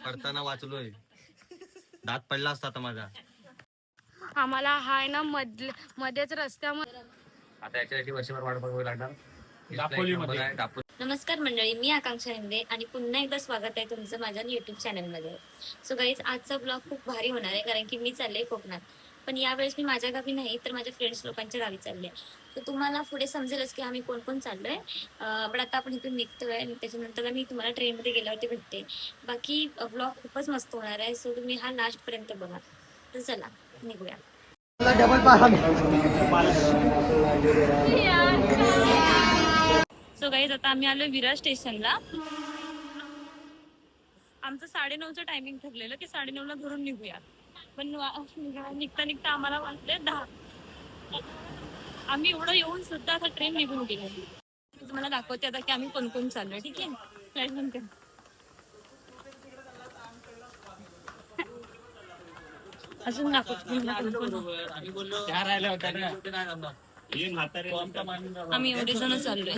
पडताना वाचलोय, दात पडला असता आता माझा. आम्हाला हाय ना मध्येच रस्त्यामध्ये आता याच्यासाठी वर्षभर वाट बघावी लागणार. नमस्कार मंडळी, मी आकांक्षा हिंदे आणि पुन्हा एकदा स्वागत आहे तुमचं माझ्या युट्यूब चॅनलमध्ये. सो गाईज, आजचा ब्लॉग खूप भारी होणार आहे कारण की मी चालले कोकणात. पण यावेळेस मी माझ्या गावी नाही तर माझ्या फ्रेंड्स लोकांच्या गावी चालले. तर तुम्हाला पुढे समजेलच की आम्ही कोण कोण चाललोय. पण आता आपण इथून निघतोय आणि त्याच्यानंतर मी तुम्हाला ट्रेनमध्ये गेल्यावरती भेटते. बाकी ब्लॉग खूपच मस्त होणार आहे, सो तुम्ही हा लास्ट पर्यंत बघा. तर चला निघूया. सो गाईज, आता आम्ही आलोय विरार स्टेशनला. आमचं 9:30चं टायमिंग ठरलेलं की 9:30ला घरून निघूया. पण निघता निघता आम्हाला वाजले 10. आम्ही एवढं येऊन सुद्धा आता ट्रेन निघून गेली. मी तुम्हाला दाखवते आता की आम्ही कोण कोण चाललोय. ठीक आहे, फ्लाईट म्हणते अजून दाखवतो. आम्ही एवढे जण चाललोय.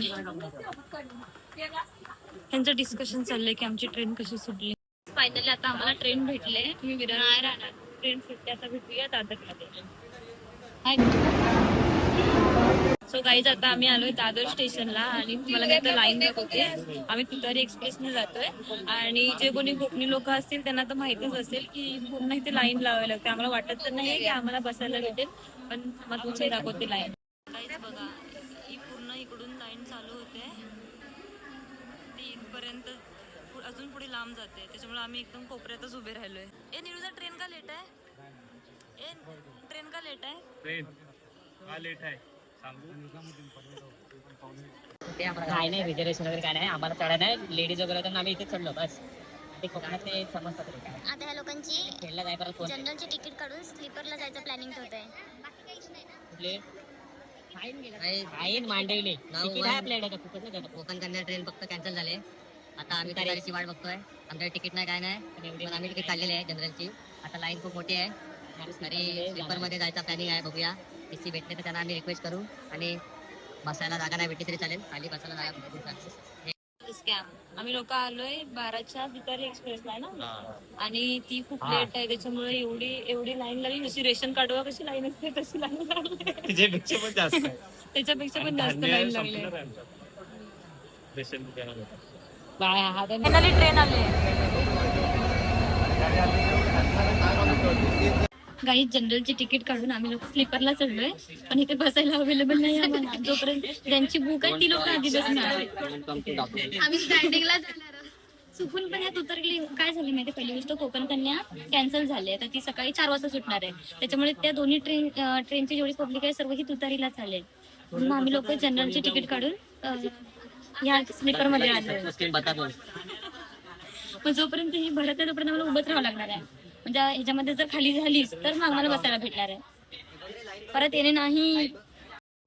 त्यांचं डिस्कशन चाललंय की आमची ट्रेन कशी सुटली. फायनली आता आम्हाला ट्रेन भेटले. मी विरार नाही राहणार, ट्रेन सुटते. आता भेटूया दादरमध्ये. सो गाईज, आता आम्ही आलोय दादर स्टेशनला आणि मला मी आता लाईन दाखवते. आम्ही तुतारी एक्सप्रेसने जातोय आणि जे कोणी कोकणी लोक असतील त्यांना तर माहितीच असेल की पूर्ण इथे लाईन लावावी लागते. आम्हाला वाटत तर नाही की आम्हाला बसायला भेटेल, पण मग तुमची दाखवते लाईन. गाईज बघा, ही पूर्ण इकडून लाईन चालू होते ती इथपर्यंत अजून पुढे लांब जाते. त्याच्यामुळे आम्ही एकदम कोपऱ्यातच उभे राहिलोय. ए निरुदा, ट्रेन का लेट आहे? ट्रेन का लेट आहे? ट्रेन का लेट आहे काय नाही, रिझर्वेशन वगैरे काय नाही. आम्हाला चढा नाही, लेडीज वगैरे होतं आम्ही इथे चढलो बस. ते कोकणात ते समजतात. आता ह्या लोकांची खेळला जाय परत जनरलची तिकीट काढून स्लीपरला जायचं प्लॅनिंग ठेवत आहे. कुठले फाईन मांडवली तिकीट आहे आपल्याकडे. कोकण कन्या ट्रेन फक्त कॅन्सल झाले. आता आम्ही तारीखची वाट बघतोय. आमच्याकडे तिकीट नाही, काय नाही. पण आम्ही तिकीट काढलेले आहे जनरलची. आता लाईन खूप मोठी आहे. तरी स्लीपर मध्ये जायचा प्लॅनिंग आहे. बघूया एसी भेटले तर त्यांना आम्ही रिक्वेस्ट करू. आणि बसायला जागा नाही भेटली तरी चालेल, खाली बसायला जागा भेटली. स्कॅम. आम्ही लोक आलोय 12च्या तुतारी एक्सप्रेसला ना, आणि ती खूप लेट आहे. त्याच्यामुळे एवढी लाईन लागली. जशी रेशन कार्डवर कशी लाईन असते तशी लाईन लागली. त्याच्यापेक्षा पण जास्त लाईन लागली. ट्रेन आली. गाई जनरलची तिकीट काढून आम्ही लोक स्लीपरला चढलोय, पण इथे बसायला अवेलेबल नाही आम्हाला. जोपर्यंत ज्यांची बुक आहे ती लोक आधी बसणार. आम्ही स्टँडिंगला जाणार. चुकून पण यात उतरली. काय झाली माहिती, पहिली गोष्ट कोकण कन्या कॅन्सल झाली. तर ती सकाळी 4 वाजता सुटणार आहे. त्याच्यामुळे त्या दोन्ही ट्रेनची जेवढी पब्लिक आहे सर्व ही तुतारीला चालेल. म्हणून आम्ही लोक जनरलची तिकीट काढून ह्या स्लीपर मध्ये आलो. मग जोपर्यंत ही भरत आहे तोपर्यंत आम्हाला उभंच राहावं लागणार आहे. म्हणजे ह्याच्यामध्ये जर खाली झालीच तर मग आम्हाला बसायला भेटणार आहे. परत येणे नाही.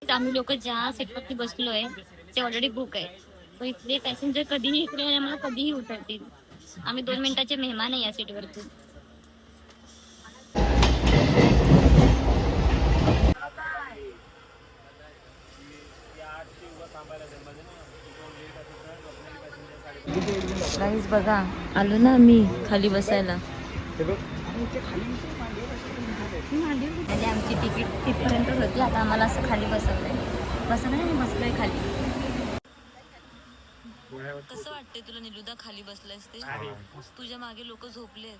आम्ही लोक ज्या सीटवरती बसलोय ते ऑलरेडी बुक आहे. तर इथले पॅसेंजर कधीही इकडे आणि आम्हाला कधीही उतरतील. आम्ही 2 मिनिटाचे मेहमान आहे या सीटवरती. गाईज बघा, आलो ना आम्ही खाली बसायला. म्हणजे आमची तिकीट तिथपर्यंत होती. आता आम्हाला असं खाली बसवलंय नाही, बसलोय खाली. कसं वाटतंय तुला निरुदा खाली बसलायस ते? तुझ्या मागे लोक झोपले.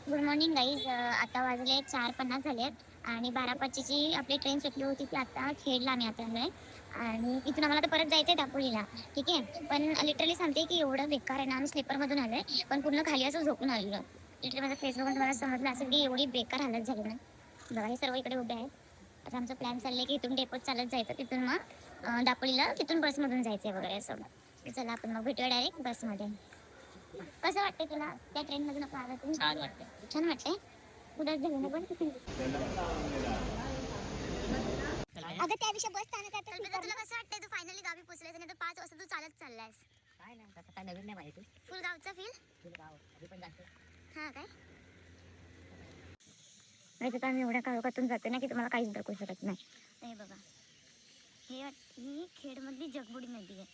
Good morning guys. आता वाजले 4:50 झालेत आणि 12:25ची आपली ट्रेन सुटली होती ती आता खेडला आम्ही आता आलोय. आणि इथून आम्हाला तर परत जायचं आहे दापोलीला. ठीक आहे, पण लिटरली सांगते की एवढं बेकार आहे ना. आम्ही स्लीपरमधून आलोय पण पूर्ण खाली असं झोपून आलेलो. लिटरली माझ्या फेसबुकवर मला समजलं असं की एवढी बेकार हालत झाली ना. बघा, हे सर्व इकडे उभे आहेत. आता आमचं प्लॅन चाललंय की इथून डेपोत चालत जायचं, तिथून मग दापोलीला तिथून बसमधून जायचं आहे वगैरे असं. चला आपण मग भेटूया डायरेक्ट बसमध्ये. कसं वाटतंय तुला त्या ट्रेनमधून आपण आलो? छान वाटतं. छान वाटतंय. उदास झालं ना पण. अगं त्याविषयी बस स्थानकात तुला कसं वाटतंय? तू फायनली गावी पोहोचलायस आणि 5 वाजता तू चालत चाललायस. काय नाही आता काय नवीन नाही माहिती फुल गावचा फील तुला गाव आधी पण जातो हा काय नाही तर आम्ही एवढ्या काळोखातून जाते ना की तुम्हाला काहीच दाखवू शकत नाही. हे बघा ही खेडमधली जगबुडी नदी आहे.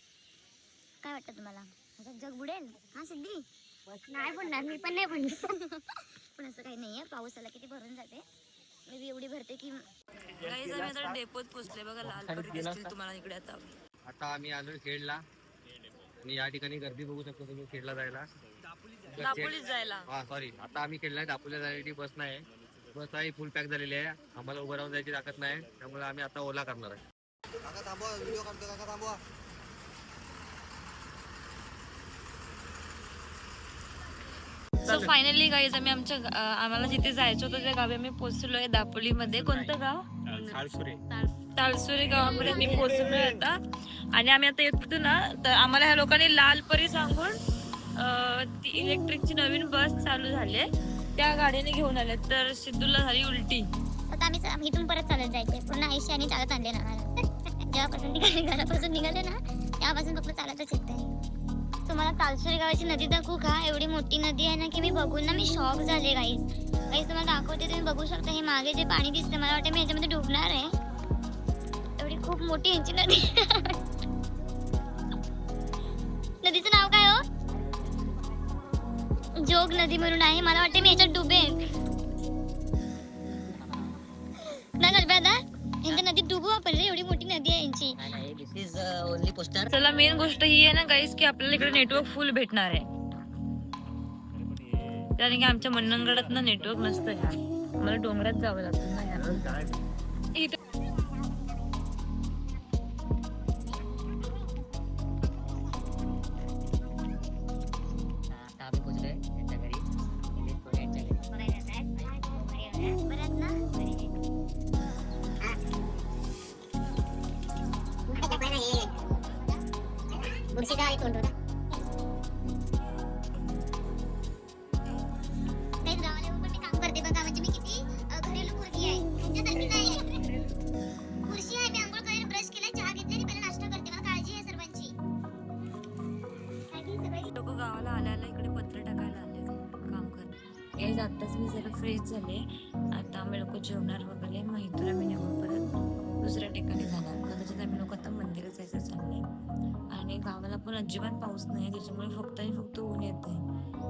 काय वाटतं तुम्हाला आता जग बुडेल? हा सिद्धी नाही म्हणणार मी पण नाही म्हणणार पण असं काही नाही आहे. पाऊस आला की ती भरून जाते. मे बी एवढी भरते की गाईज आम्ही आता डेपोत पोहोचले बघा. लालपरी दिसतील तुम्हाला इकडे आता. आता आम्ही आलोय खेडला आणि या ठिकाणी गर्दी बघू शकतो तुम्ही खेडला जायला. दापोलीत जायला. हा सॉरी, आता आम्ही खेडला दापोलीला जायसाठी बस नाही. बस आहे फुल पॅक झालेली आहे. आम्हाला उभं राहून जायची ताकद नाही, त्यामुळे आम्ही आता ओला करणार आहे. काका थांबवा, व्हिडिओ काढतो काका थांबवा. सो फायनली गाईज आम्ही आम्हाला जिथे जायचं होतं त्या गावी आम्ही पोहोचलोय. दापोलीमध्ये. कोणतं गाव? तालसुरे गावामध्ये मी पोहोचलोय आता. आणि आम्ही आता येत होतो ना तर आम्हाला ह्या लोकांनी लालपरी सांगून ती इलेक्ट्रिकची नवीन बस चालू झाली त्या गाडीने घेऊन आले. तर सिद्धूला झाली उलटी. आता आम्ही इथून परत चालत जायचे. पूर्ण आयुष्य आणि चालत आणले ना जेव्हापासून घरापासून निघाले ना तेव्हापासून फक्त चालतच येते. तुम्हाला तालसुरी गावाची नदी दाखवू का? एवढी मोठी नदी आहे ना की मी बघून ना मी शॉक झाले गाईज. तुम्हाला दाखवते, तुम्ही बघू शकता. हे मागे जे पाणी दिसतं मला वाटतं मी याच्यामध्ये डुबणार आहे. एवढी खूप मोठी यांची नदी. नदीचं नाव काय हो? जोग नदी म्हणून आहे. मला वाटतं मी याच्यात डुबेन ना दादा. यांच्या नदीत डुबू आपण रे. एवढी मोठी नदी आहे यांची. नाही दिस इज ओनली पोस्टर चला मेन गोष्ट ही आहे ना गाईस की आपल्याला इकडे नेटवर्क फुल भेटणार आहे. कारण की आमच्या मन्नगडात ना नेटवर्क नसतं. मला डोंगरात जावं लागतं ना यार. आता आम्ही पोहोचलोय त्यांच्या घरी यांच्या घरी बरं ना मुर्शिदा आहे तोंड होता. गावाला येऊन पण मी काम करते बघा. म्हणजे मी किती घरेलू मुलगी आहे. त्यांच्यासारखी नाही. खुर्शी आहे. मी आंघोळ करायला ब्रश केला, चहा घेतला आणि पहिला नाश्ता करते. मला काळजी आहे सर्वांची. लोक गावाला आल्याला इकडे पत्र टाकायला आले काम करत. हे आताच मी जरा फ्रेश झाले. आता आम्ही लोक जेवणार वगैरे. मग इथून आम्ही निघून परत दुसऱ्या ठिकाणी जाणार. कदाचित आम्ही लोक आता मंदिरात जायचं चाललंय. आणि गावाला पण अजिबात पाऊस नाही, त्याच्यामुळे फक्त आणि फक्त ऊन येत आहे.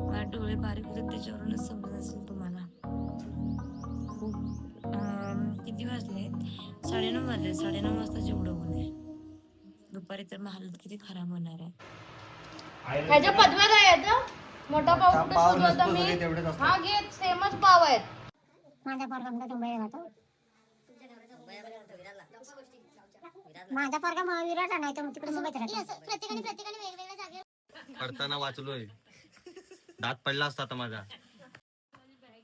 माझे डोळे बारीक होते त्याच्यावरूनच समजत असेल तुम्हाला. खूप किती वाजले? 9:30 वाजले. 9:30 वाजता जेवढं ऊन आहे. दुपारी तर मग हालत किती खराब होणार आहे. ह्याच्या पदव्यात आहे मोठा पाव कुठे सुरू होता मी हा घे सेमच पाव आहेत. माझा पोरगा मुंबई राहतो. माझा पोरगा विराटला नाही तर तिकडे मुंबईत राहतो. प्रत्येकाने वेगवेगळ्या जागेवर पडताना वाचलोय. दात पडला असता आता माझा.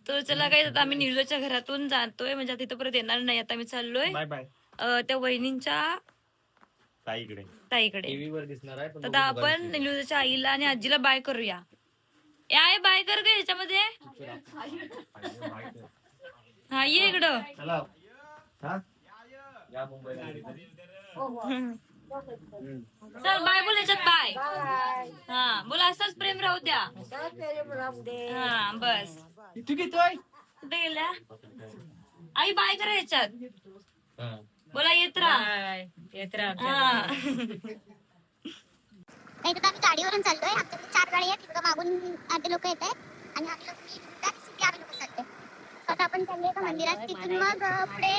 तर चला काही आता आम्ही निलूच्या घरातून जातोय. म्हणजे आता तिथं परत येणार नाही. आता आम्ही चाललोय त्या वहिनींच्या ताईकडे. टीव्हीवर दिसणार आहे पण आता आपण निलूच्या आईला आणि आजीला बाय करूया. याय बाय कर ग ह्याच्यामध्ये. हा ये इकडं. चल बाय बोल ह्याच्यात बाय. हा बोला असंच प्रेम राहू द्या. हा बस. कुठे गेल्या आई? बाय करा ह्याच्यात. बोला येत राहा. नाही तर आम्ही गाडीवरून चाललोय. आमच्याकडे 4 गाडी आहेत. तिकडं मागून अर्धे लोक येत आहेत आणि आम्ही लोक चाललोय. आता आपण चाललोय का मंदिरात. तिथून मग पुढे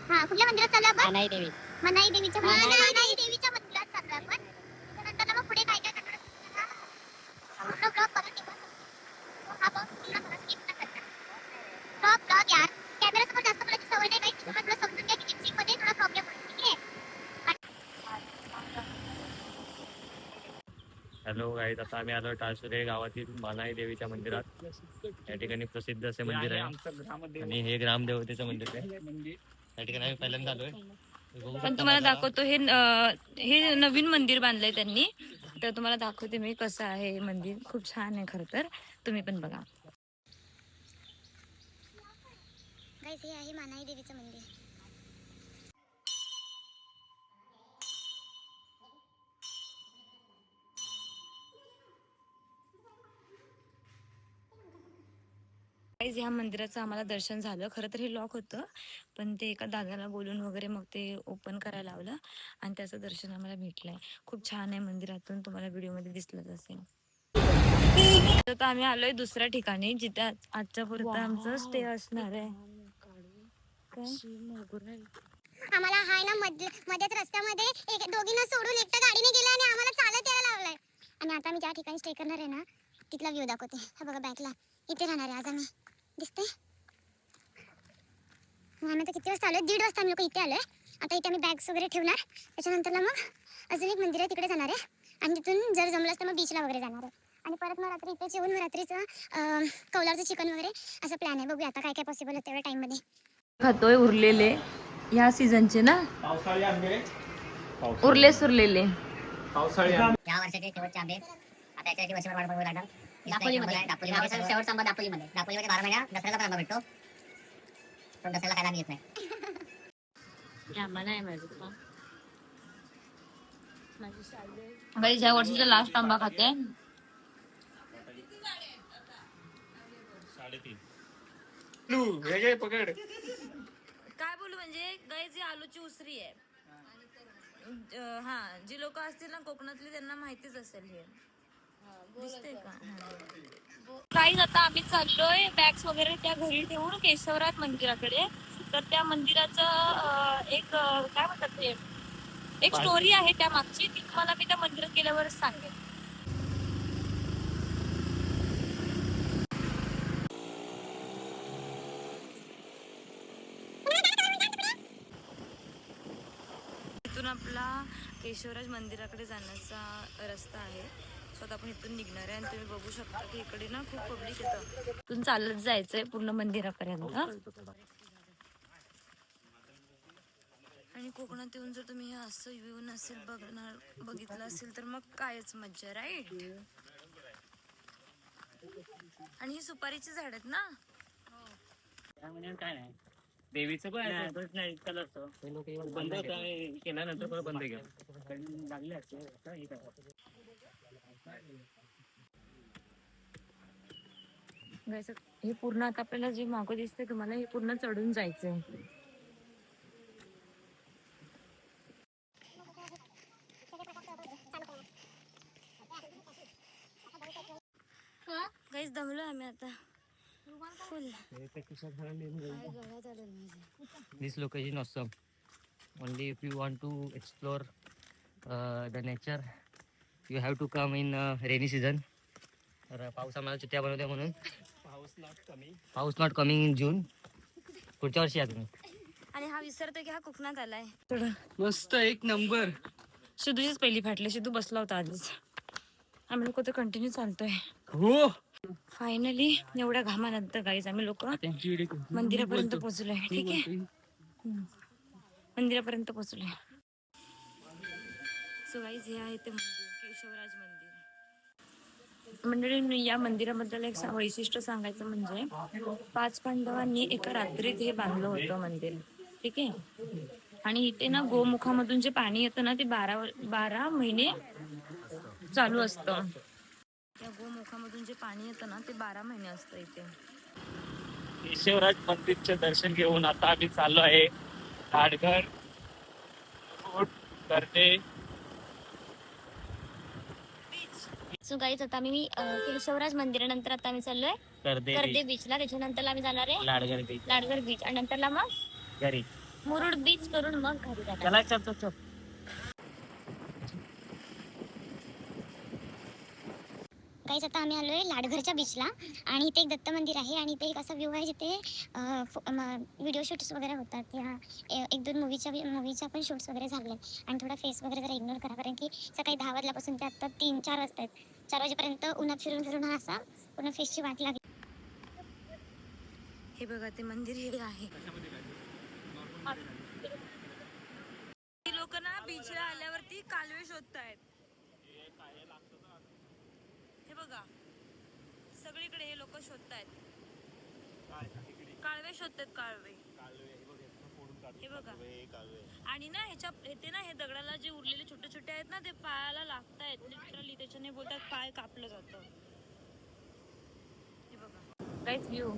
कुठल्या मंदिरात चाललो आपण? मनाई देवी. मनाई देवीच्या मंदिरात चाललो आपण. त्यानंतर मग पुढे काय काय करणार पूर्ण ब्लॉग बघा तेव्हा समजेल. हा ब्लॉग पूर्ण बघा, स्किप न करता. ब्लॉग यार कॅमेरासमोर जास्त बोलायची सवय नाही काही. तुला समजून घ्या की लिपसिंग मध्ये थोडा प्रॉब्लेम होतो. ठीक आहे. हॅलो गाईज, आता आम्ही आलो टाळसुरे गावातील मानाई देवीच्या मंदिरात. या ठिकाणी प्रसिद्ध असे मंदिर आहे आणि हे ग्रामदेवतेचं मंदिर आहे. या ठिकाणी आम्ही पहिल्यांदा आलोय. पण तुम्हाला दाखवतो. हे नवीन मंदिर बांधलंय त्यांनी. तर तुम्हाला दाखवते मी कसं आहे हे मंदिर. खूप छान आहे खरं तर. तुम्ही पण बघा. गाईस हे आहे मानाई देवीचं मंदिर. गाईज ह्या मंदिराचं आम्हाला दर्शन झालं. खरं तर हे लॉक होतं, पण ते एका दादाला बोलून वगैरे मग ते ओपन करायला लावलं आणि त्याचं दर्शन आम्हाला भेटलंय. खूप छान आहे मंदिरातून, तुम्हाला व्हिडिओमध्ये दिसलंच असेल. आता आम्ही आलोय दुसऱ्या ठिकाणी जिथे आजच्या पुरतं आमचं स्टे असणार आहे. आम्हाला हाय ना मध्येच रस्त्यामध्ये दोघींना सोडून एकटा गाडीने गेला आणि आम्हाला चालत यायला लावलंय. आणि आता मी ज्या ठिकाणी स्टे करणार आहे ना तिथला व्ह्यू दाखवते. हा बघा बॅकला इथे राहणार आहे आज आम्ही. दिसते मग आम्ही आता किती वाजता आलोय? 1:30 वाजता आम्ही लोक इथे आलोय. आता इथे आम्ही बॅग्स वगैरे ठेवणार. त्याच्यानंतरला मग अजून एक मंदिर आहे तिकडे जाणार आहे आणि तिथून जर जमलं तर मग बीचला वगैरे जाणार आहे. आणि परत मग रात्री इथे जेवून रात्रीचं कौलारचं चिकन वगैरे असं प्लॅन आहे. बघूया आता काय काय पॉसिबल आहे तेवढ्या टाइम मध्ये. खातोय उरलेले ह्या सीझनचे ना, पावसाळी आंबे, उरले सुरलेले. पावसाळी आंबे. या वर्षाचे शेवटचे आंबे आता याच्यासाठी वर्षभर वाट बघावी लागणार. दापोलीमध्ये शेवटचा आंबा दापोलीमध्ये 12 महिना दसऱ्याला पण आंबा भेटतो. पण दसऱ्याला खायला येत नाही. आम्हाला नाही माहिती. गाईज ह्या वर्षीचा लास्ट आंबा खाते. पकड. काय बोलू म्हणजे गाईज ही आलूची उसरी आहे. हा, जी लोक असतील ना कोकणातली त्यांना माहितीच असेल हे. दिसते का? गाईज आता आम्ही चाललोय बॅग्स वगैरे त्या घरी ठेवून केशवराज मंदिराकडे. तर त्या मंदिराचं एक काय म्हणतात ते, एक स्टोरी आहे त्या मागची, ती तुम्हाला मी त्या मंदिरात गेल्यावरच सांगेन. इथून आपला केशवराज मंदिराकडे जाण्याचा रस्ता आहे. सो आता आपण इथून निघणार आहे आणि तुम्ही बघू शकता की इकडे ना खूप पब्लिक येतं. इथून चालत जायचंय पूर्ण मंदिरापर्यंत. आणि कोकणात येऊन जर तुम्ही असं व्ह्यू नसेल बघितलं असेल तर मग कायच मज्जा, राईट? आणि ही सुपारीची झाड आहेत ना. काय नाही देवीचं पण नाही कलरचं बंद होतं केल्यानंतर परत बंद केलं लागले असते. हे पूर्ण आता आपल्याला जे मागं दिसतंय तुम्हाला हे पूर्ण चढून जायचंय. गाईस दमलोय आम्ही आता फुल. This location awesome. Only if you want to explore the nature, you have to come in rainy season. तर पाऊस आम्हाला चिट्ट्या बनवत्या म्हणून पाऊस नॉट कमिंग इन जून. पुढच्या वर्षी या तुम्ही. आणि हा विसरतो की हा कोकणात आलाय. मस्त एक नंबर. सिद्धूचीच पहिली फाटली. सिद्धू बसला होता आधीच. आम्ही लोक तर कंटिन्यू चालतोय. हो फायनली एवढ्या घामानंतर गाईज आम्ही लोक मंदिरापर्यंत पोहोचलोय. ठीक आहे, मंदिरापर्यंत पोहोचलोय. सो गाईज हे आहे ते मंदिर, केशवराज मंदिर. मंडळी या मंदिराबद्दल एक वैशिष्ट्य सांगायचं म्हणजे 5 पांडवांनी एका रात्रीत हे बांधलं होतं मंदिर. ठीक आहे. आणि इथे ना गोमुखामधून जे पाणी येतं ना ते 12 महिने चालू असतं. त्या गोमुखामधून जे पाणी येतं ना ते 12 महिने असतं इथे. केशवराज मंदिरचे दर्शन घेऊन आता आम्ही चाललो आहे लाडघर करते. सो गाईज आता आम्ही केशवराज मंदिरानंतर आता आम्ही चाललोय कर्दे बीचला. त्याच्यानंतर आम्ही जाणार आहे लाडघर बीच आणि नंतरला मग घरी मुरुड बीच करून मग घरी जाणार. चला चल. गाईज आता आम्ही आलोय लाडघरच्या बीचला आणि इथे एक दत्त मंदिर आहे आणि इथे एक असा व्ह्यू आहे जिथे व्हिडिओ शूट्स वगैरे होतात. या 1-2 मूवीच्या पण शूट्स वगैरे झाले. आणि थोडा फेस वगैरे जरा इग्नोर करा कारण की सकाळी 10 वाजल्यापासून ते आता 3-4 वाजता आहेत. 4 वाजेपर्यंत उन्हात फिरून हा असा पूर्ण फेसची वाट लागली. हे बघा ते मंदिर हे आहे. लोक ना बीचला आल्यावरती कालवे शोधतायत. हे बघा सगळीकडे हे लोक शोधतायत. कालवे शोधतात. कालवे हे बघा. आणि ना ह्याच्या इथे ना हे दगडाला जे उरलेले छोटे छोटे आहेत ना ते पायाला लागतायत लिटरली. त्याच्याने बोलतात पाय कापलं जातं. हे बघा गाईस व्ह्यू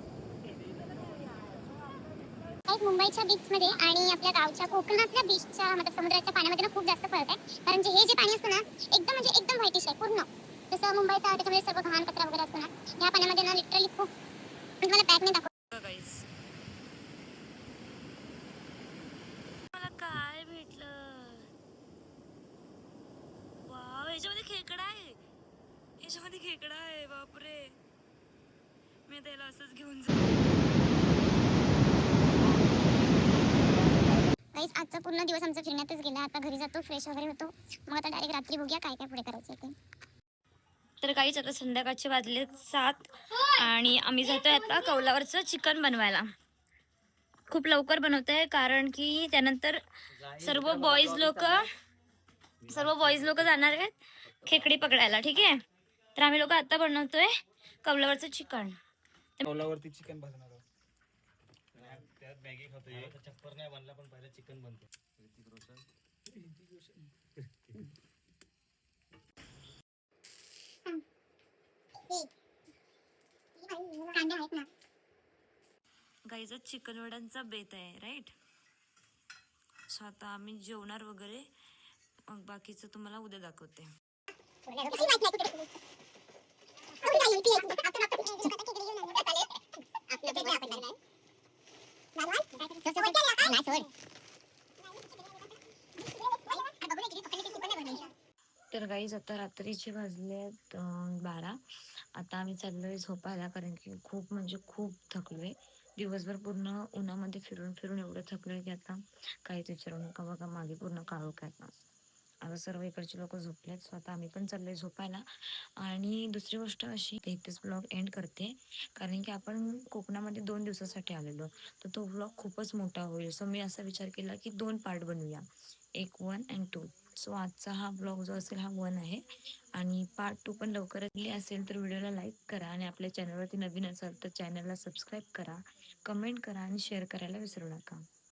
गाईज मुंबईच्या बीचमध्ये आणि आपल्या गावच्या कोकणातल्या बीचच्या मतलब समुद्राच्या पाण्यामध्ये ना खूप जास्त फरक आहे. कारण हे जे पाणी असतं ना एकदम म्हणजे एकदम व्हाईटिश आहे पूर्ण. जसं मुंबईचा त्याच्यामध्ये सर्व घाण कचरा वगैरे असतो ना, या पाण्यामध्ये ना लिटरली खूप मला बॅग नाही दाखव. गाईस मला काय भेटलं? वाव, याच्यामध्ये खेकडा आहे. याच्यामध्ये खेकडा आहे. बापरे, मी त्याला असंच घेऊन गाईज आजचा पूर्ण दिवस आमचा फिरण्यातच गेला. आता घरी जातो, फ्रेश वगैरे होतो, मग आता डायरेक्ट रात्री बघूया काय काय पुढे करायचं ते. तर काहीच आता संध्याकाळचे वाजले 7 आणि आम्ही जातोय आता कौलावरचं चिकन बनवायला. खूप लवकर बनवतोय कारण की त्यानंतर सर्व बॉईज लोक जाणार आहेत खेकडी पकडायला. ठीक आहे, तर आम्ही लोक आता बनवतोय कौलावरचं चिकन. कौलावरती चिकन भाजणार आहोत. त्यात मॅगी खातोय. चप्पर नाही बनला पण पहिला चिकन बनतो. कांदे आहेत ना. गाईचा चिकन वड्यांचा बेत आहे राईट. सो आता आम्ही जेवणार वगैरे, मग बाकीचं तुम्हाला उद्या दाखवते. तर गाईज आता रात्रीचे वाजले 12. आता आम्ही चाललोय झोपायला कारण की खूप म्हणजे खूप थकलोय. दिवसभर पूर्ण उन्हामध्ये फिरून फिरून एवढं थकलोय की आता काहीच विचारू नका. बघा मागे पूर्ण काळोख आहे. आता सर्व इकडचे लोक झोपलेत. सो आता आम्ही पण चाललोय झोपायला. आणि दुसरी गोष्ट अशी, इथेच ब्लॉग एंड करते कारण की आपण कोकणामध्ये 2 दिवसासाठी आलेलो, तर तो ब्लॉग खूपच मोठा होईल. सो मी असा विचार केला की 2 पार्ट बनवूया, एक 1 and 2. सो आजचा हा ब्लॉग जो असेल हा 1 आहे आणि पार्ट 2 पण लवकरच असेल. तर व्हिडिओला लाईक करा आणि आपल्या चॅनलवरती नवीन असाल तर चॅनलला सबस्क्राईब करा, कमेंट करा आणि शेअर करायला विसरू नका.